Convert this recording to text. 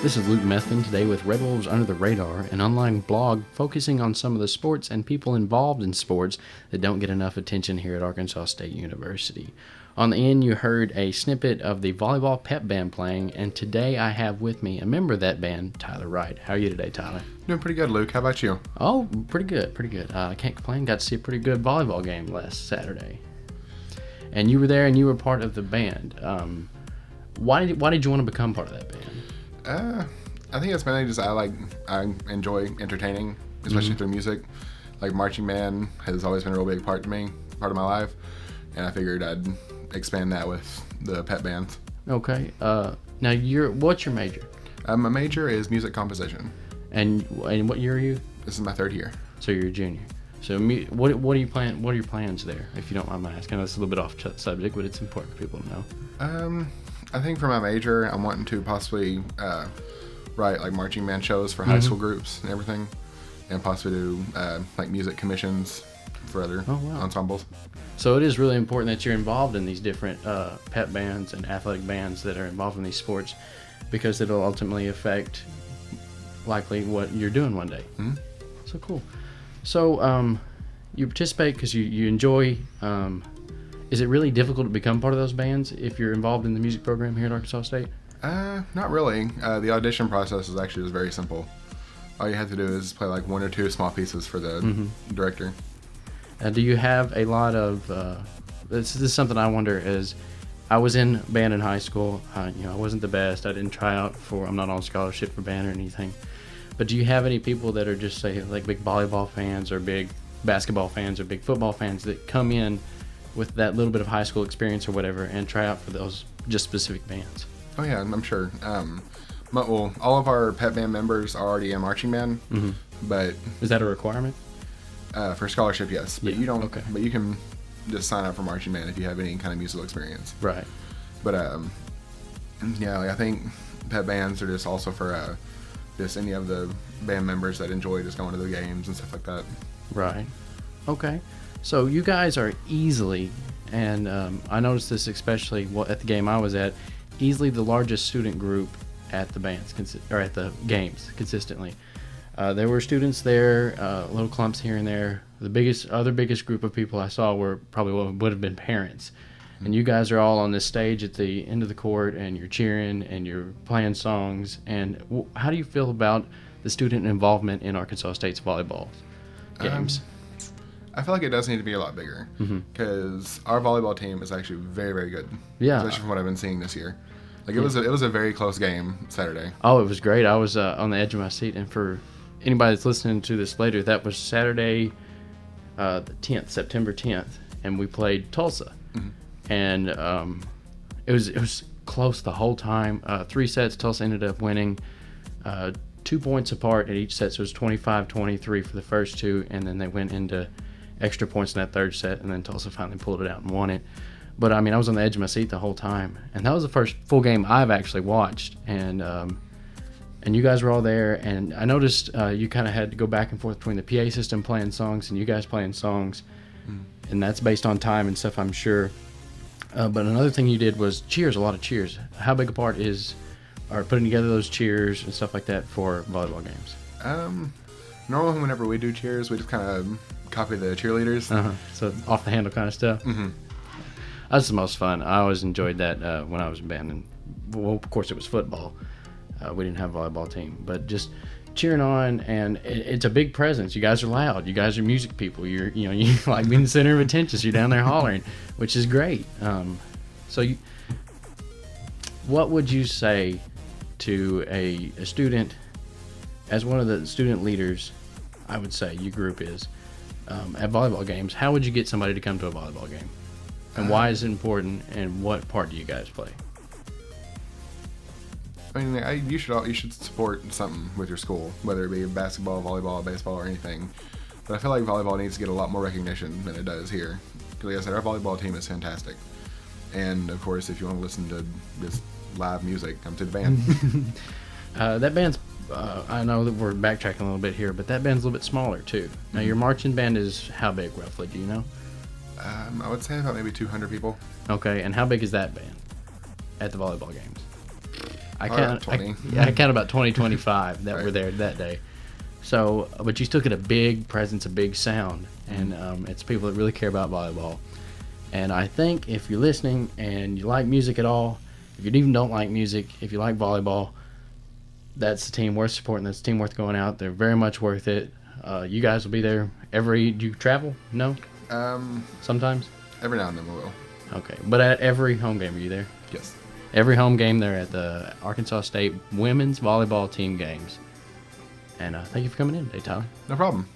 This is Luke Methvin today with Redwolves Under the Radar, an online blog focusing on some of the sports and people involved in sports that don't get enough attention here at Arkansas State University. On the end, you heard a snippet of the Volleyball Pep band playing, and today I have with me a member of that band, Tylor Wright. How are you today, Tyler? Doing pretty good, Luke. How about you? Oh, pretty good. I can't complain. Got to see a pretty good volleyball game last Saturday. And you were there and you were part of the band. Why did you want to become part of that band? I think it's mainly just I enjoy entertaining, especially through music. Like marching band has always been a real big part of my life, and I figured I'd expand that with the pep bands. Okay. Now what's your major? My major is music composition. And what year are you? This is my third year. So you're a junior. So what are you plan? What are your plans there? If you don't mind my asking, I know it's a little bit off subject, but it's important for people to know. I think for my major, I'm wanting to possibly write like marching band shows for high school groups and everything, and possibly do like music commissions for other ensembles. So it is really important that you're involved in these different pep bands and athletic bands that are involved in these sports, because it'll ultimately affect likely what you're doing one day. Mm-hmm. So cool. So you participate because you enjoy. Is it really difficult to become part of those bands if you're involved in the music program here at Arkansas State? Not really. The audition process is actually just very simple. All you have to do is play like one or two small pieces for the director. Do you have a lot of? This is something I wonder. Is I was in band in high school. I wasn't the best. I didn't try out for. I'm not on scholarship for band or anything. But do you have any people that are just say like big volleyball fans or big basketball fans or big football fans that come in with that little bit of high school experience or whatever and try out for those just specific bands? Oh yeah, I'm sure. Well, all of our pep band members are already in marching band, but is that a requirement? For scholarship, yes. But yeah. you don't. Okay. But you can just sign up for marching band if you have any kind of musical experience. Right. But yeah, like I think pep bands are just also for just any of the band members that enjoy just going to the games and stuff like that. Right. Okay. So you guys are easily, and I noticed this especially at the game I was at, easily the largest student group at the bands or at the games consistently. There were students there, little clumps here and there. The biggest group of people I saw were probably what would have been parents. And you guys are all on this stage at the end of the court, and you're cheering and you're playing songs. And how do you feel about the student involvement in Arkansas State's volleyball games? I feel like it does need to be a lot bigger, because our volleyball team is actually very, very good. Yeah, especially from what I've been seeing this year. Like it was a very close game Saturday. Oh, it was great. I was on the edge of my seat, and for anybody that's listening to this later, that was Saturday, the 10th, September 10th, and we played Tulsa, and it was close the whole time. 3 sets, Tulsa ended up winning. 2 points apart at each set, so it was 25-23 for the first two, and then they went into extra points in that third set, and then Tulsa finally pulled it out and won it. But I mean, I was on the edge of my seat the whole time, and that was the first full game I've actually watched. And you guys were all there, and I noticed you kind of had to go back and forth between the PA system playing songs and you guys playing songs, and that's based on time and stuff, I'm sure. But another thing you did was cheers, a lot of cheers. How big a part are putting together those cheers and stuff like that for volleyball games? Normally, whenever we do cheers, we just kind of copy the cheerleaders. So off the handle kind of stuff. That's the most fun. I always enjoyed that when I was in band. And well, of course, it was football. We didn't have a volleyball team, but just cheering on, and it's a big presence. You guys are loud. You guys are music people. You like being the center of attention. So you're down there hollering, which is great. What would you say to a student, as one of the student leaders, I would say your group is, at volleyball games? How would you get somebody to come to a volleyball game? And why is it important, and what part do you guys play? I mean, you should support something with your school, whether it be basketball, volleyball, baseball, or anything. But I feel like volleyball needs to get a lot more recognition than it does here. Because like I said, our volleyball team is fantastic. And of course, if you want to listen to just live music, come to the band. That band's, I know that we're backtracking a little bit here, but that band's a little bit smaller too. Now, your marching band is how big roughly? Do you know? I would say about maybe 200 people. Okay, and how big is that band at the volleyball games? I Or count 20. I count about 20, 25 that Right. were there that day. So, but you still get a big presence, a big sound, and it's people that really care about volleyball. And I think if you're listening and you like music at all, if you even don't like music, if you like volleyball, that's the team worth supporting. That's the team worth going out. They're very much worth it. You guys will be there do you travel? No? Sometimes? Every now and then we will. Okay. But at every home game, are you there? Yes. Every home game, they're at the Arkansas State women's volleyball team games. And thank you for coming in today, Tyler. No problem.